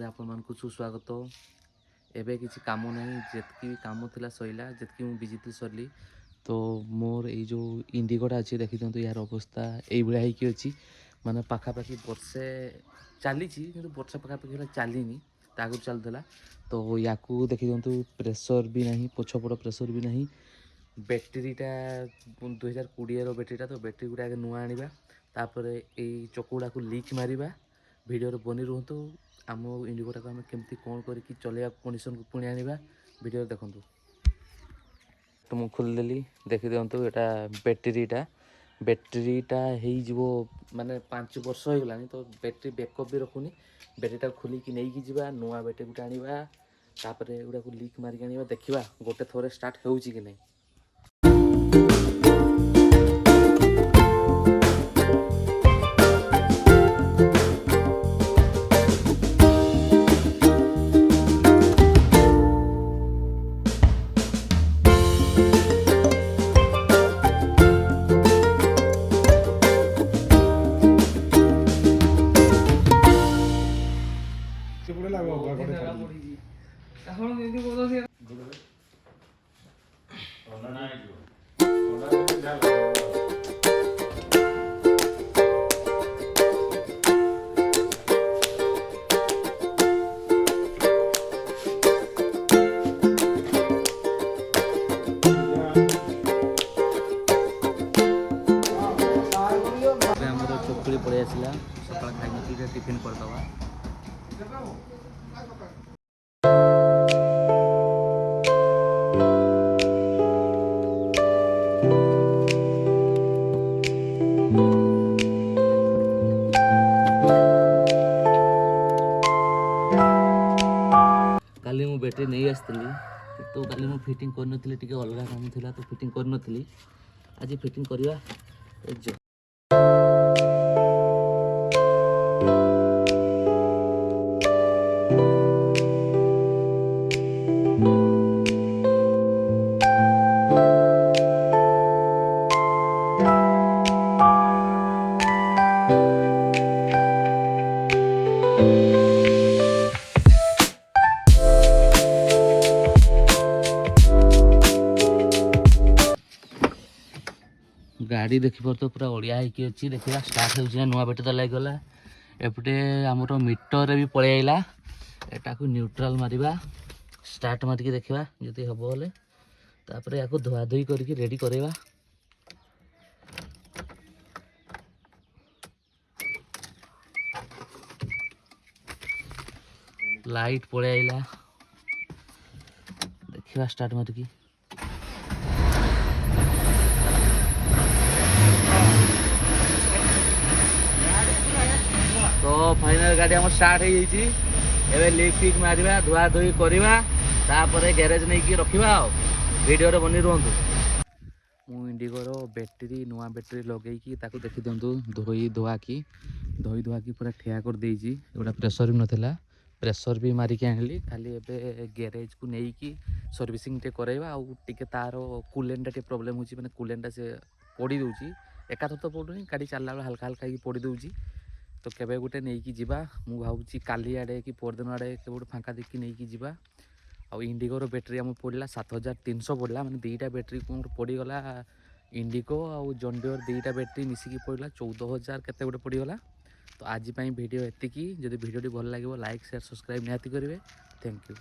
आपको सुस्वागत। एबे किसी काम नहीं, जितकी काम थिला सैला, जितकी मु बिजी थी सरली। तो मोर ये जो इंडिगोटा अच्छी देखी दिखाँ यार अवस्था यही कि अच्छी माने पाखापाखि वर्षे चली वर्षा पाखापाखि चलनी आगुरी चलूला। तो या देखी दिखाँ प्रेसर भी नहीं, पछपड़ प्रेसर भी नहीं। बैटेरीटा 2020 बैटेरीटा, तो बैटेरी गुड़ा आगे नुआ आने तापर यही चकगुड़ा को लिक मारिबा। भिडियो बनी रुहतु आम इंडिगोटा को आम केमती कौन करके चलैया कंडीशन को पुणी आने भिडियो देखूँ। तो मुझे खोलदेली देखी दिखाँ यहाँ बैटेरीटा हो माने 5 वर्ष हो गलानी। तो बैटेरी बैकअप भी रखुनी। बैटेरीटा खोलिकी नहीं जावा, नुआ बैटेरी गोटे आनिबा, तापर एगुड़ा को लिक मारिक आनिबा, देखिबा गोटे थोड़े स्टार्ट होउची कि नहीं। चकुरी पड़े आसला सका खाई न टिफिन करदवा। काली मु बैटेरी नहीं आसती, तो काली मु फिटिंग करनथली, टिके अलगा काम थिला तो फिटिंग करनथली। आज फिटिंग करवा। गाड़ी देखिए तो पूरा ओडिया होगी अच्छी। देखा स्टार्ट हो नुआ बैटेरी तो लगला। एपटे आमर मीटर भी पलि आइला। एटा को न्यूट्रल मारिबा, स्टार्ट मारिकी देखा जदि हम बोले तापर या धुआ धुई करके रेडी करवा। लाइट पलि आइला, देखा स्टार्ट मारिकी। तो फाइनल गाड़ी हम स्टार्ट हो जाए। लिक फिक मारिबा, धुआ धुई करवा, तापर गैरेज नहीं कि रखा। वीडियो बनी रुहतु। मु इंडिगोर बैटेरी नुआ बैटेरी लगे देखी दिखाँ धोई धुआकी पूरा ठिया कर देजी। गोटा प्रेसर भी नाला, प्रेसर भी मारिक आनली। खाली एबे गैरेज को लेकिन सर्विसिंग टे करवा। आउे तार कूलेंटा टे प्रोब्लेम होची, माने कूलेंटा से पड़ी दूची। एकाथर तो पड़ूनी, गाड़ी चलला हल्का हल्का पड़ी दूची। तो केबे गोटे नहीं कि जीवा, मु भावुची काली आड़े कि परदिन आड़े केबे गोटे फांका देखी नहीं कि जीवा। आ इंडिगोर बैटेरी आम पड़ा 7300 पड़ा, माने दीटा बैटेरी पड़गला। इंडिगो आउ जॉन डियर दीटा बैटेरी मिसिकी पड़ा 14000 केते गोटे पड़गला। तो आज भिडियो एतिकी। जदि भिडियोटी भल लगे लाइक शेयर सब्सक्राइब निहाती करेंगे। Thank you.